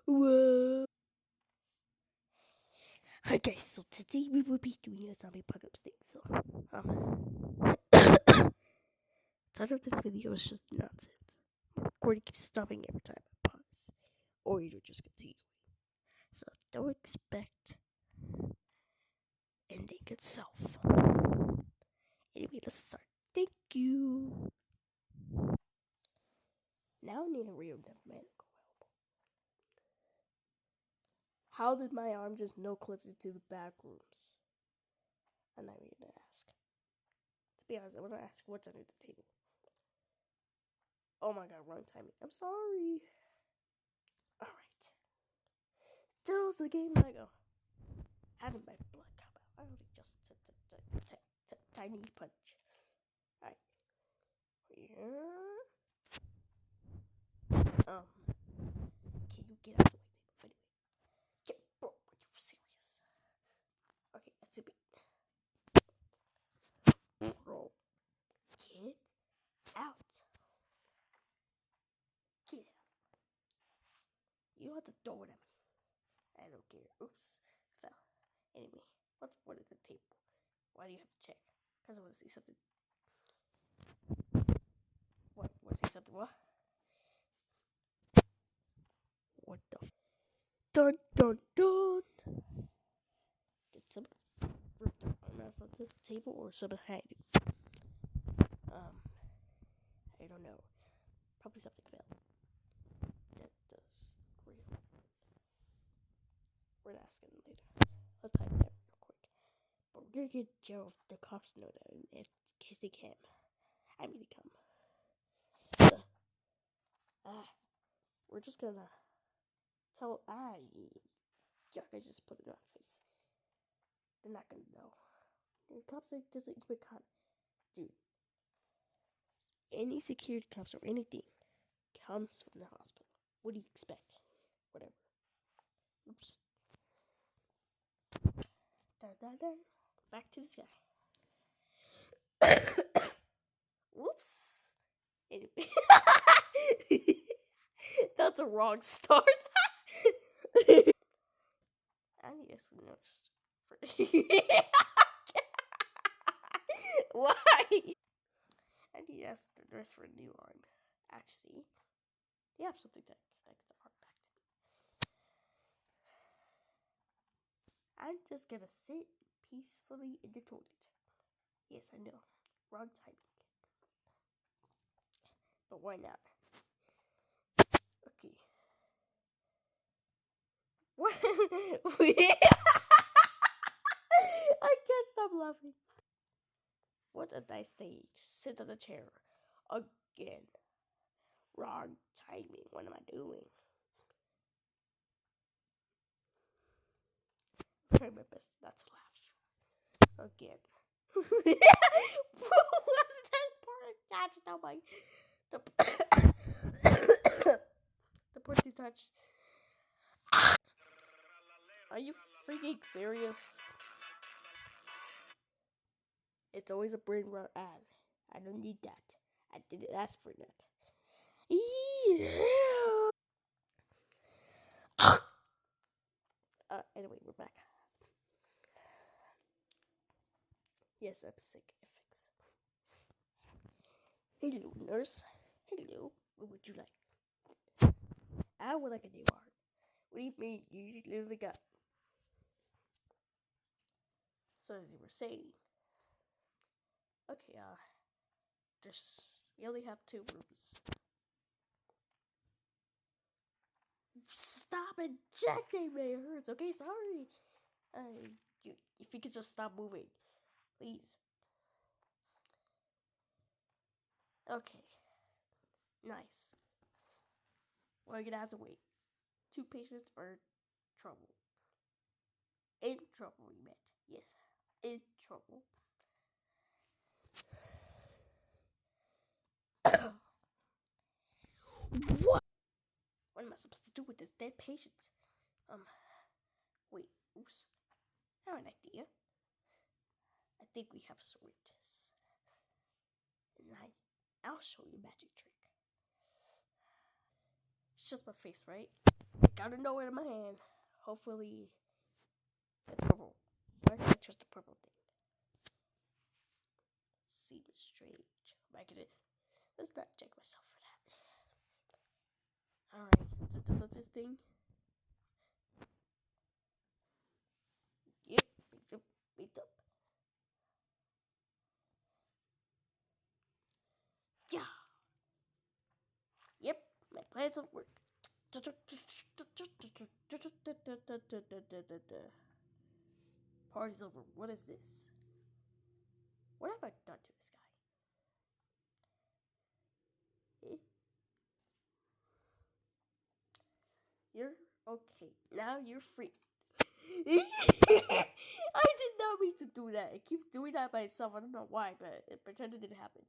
Whoa. Hi guys, so today we will be doing a zombie apocalypse thing. So, title of the video is just nonsense. Recording keeps stopping every time I pause, or it'll just continue. So don't expect ending itself. Anyway, let's start. Thank you. Now I need a real medical help. How did my arm just no clip into the back rooms? I'm not even gonna ask. To be honest, I wanna ask what's under the table. Oh my god, wrong timing. I'm sorry. Alright. Tells the game I go. How did my blood come out? I only just tiny punch. Alright. Here. Can you get out of the way, table? Anyway. Get, bro, are you serious? Okay, that's a bit. Bro. Get out. Get out. You don't have to throw it at me. I don't care. Oops. Fell. Anyway, let's put it at the table. Why do you have to check? Because I want to see something. What? Want to see something? What? What the dun dun dun. Did someone rip the arm out of the table or someone had it? I don't know. Probably something fell. That does real. We're asking later. Let's type that real quick. But we're gonna get Joe if the cops know that in case they can. I mean they come. We're just gonna tell yuck, I just put it on my face. They're not gonna know. The cops like doesn't even cop. Dude. Any security cops or anything comes from the hospital. What do you expect? Whatever. Oops. Dun, dun, dun. Back to this guy. Whoops. Anyway. That's a wrong start. I need a nurse. Why? I need to ask the nurse for a new arm. Actually, they have something that connects the arm back to me. I'm just gonna sit peacefully in the toilet. Yes, I know. Wrong timing. But why not? Okay. What? I can't stop laughing. What a nice day to sit on a chair. Again. Wrong timing. What am I doing? I'm trying my best not to laugh. Again. What that part touched? Oh my. The part you touched. Are you freaking serious? It's always a brain rot ad. I don't need that. I didn't ask for that. Anyway, we're back. Yes, I'm sick. FX. Hello, nurse. Hello. What would you like? I would like a new arm. What do you mean? You literally got. So as you were saying. Okay, you only have 2 rooms. Stop injecting me, it hurts. Okay, sorry. If you could just stop moving, please. Okay, nice. We're gonna have to wait. 2 patients are in trouble. In trouble, we meant. Yes, in trouble. What? What am I supposed to do with this dead patient? Wait, oops. I have an idea. I think we have syringes. And I'll show you a magic trick. It's just my face, right? I gotta know it in my hand. Hopefully, it's purple. Why can't I trust the purple thing? Seems strange. Back at it. Let's not check myself for that. Alright, so to flip this thing. Yep, beat up. Yeah. Yep, my plans don't work. Party's over. What is this? What have I done to this guy? Eh? You're okay. Now you're free. I did not mean to do that. It keeps doing that by itself. I don't know why, but it pretended it didn't happen.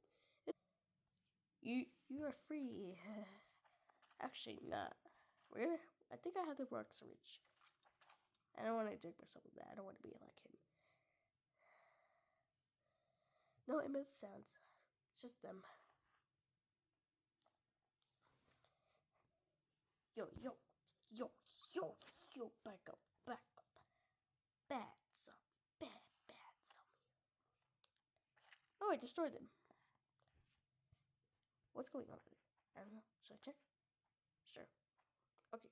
You are free. Actually, not. Really? I think I had the rock syringe. I don't want to drink myself with that. I don't want to be like him. No, it makes sounds. It's just them. Yo, yo, yo, yo, yo, back up, back up. Bad zombie, bad zombie. Oh, I destroyed him. What's going on here? I don't know. Should I check? Sure. Okay.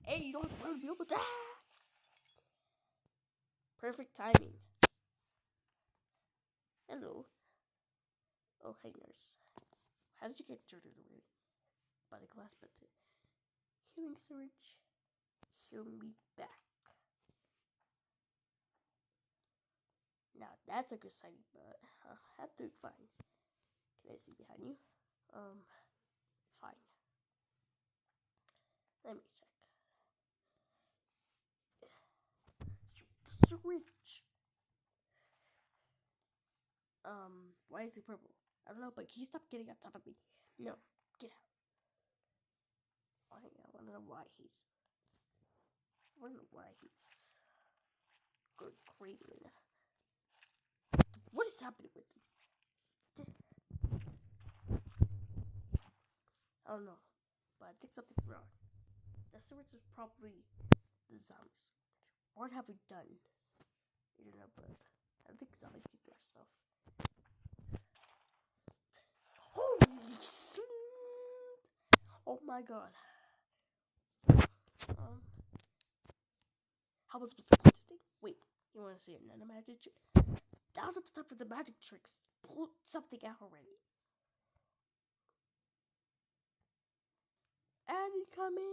Hey, you don't have to run to be able to. Perfect timing. Hello. Oh, hey, nurse. How did you get injured away? By the glass button. Healing syringe. Heal me back. Now that's a good sign, but I'm doing fine. Can I see behind you? Fine. Let me check. Shoot the syringe. Why is he purple? I don't know, but can you stop getting on top of me? No, get out. I want to know why he's. I want to know why he's going crazy right now. What is happening with him? I don't know, but I think something's wrong. The syringe is probably the zombies. What have we done? You know, but I think zombies keep their stuff. Holy snap! Oh my god. How was I supposed to do this thing? Wait, you want to see another magic trick? That was at the top of the magic tricks. Pull something out already. And incoming!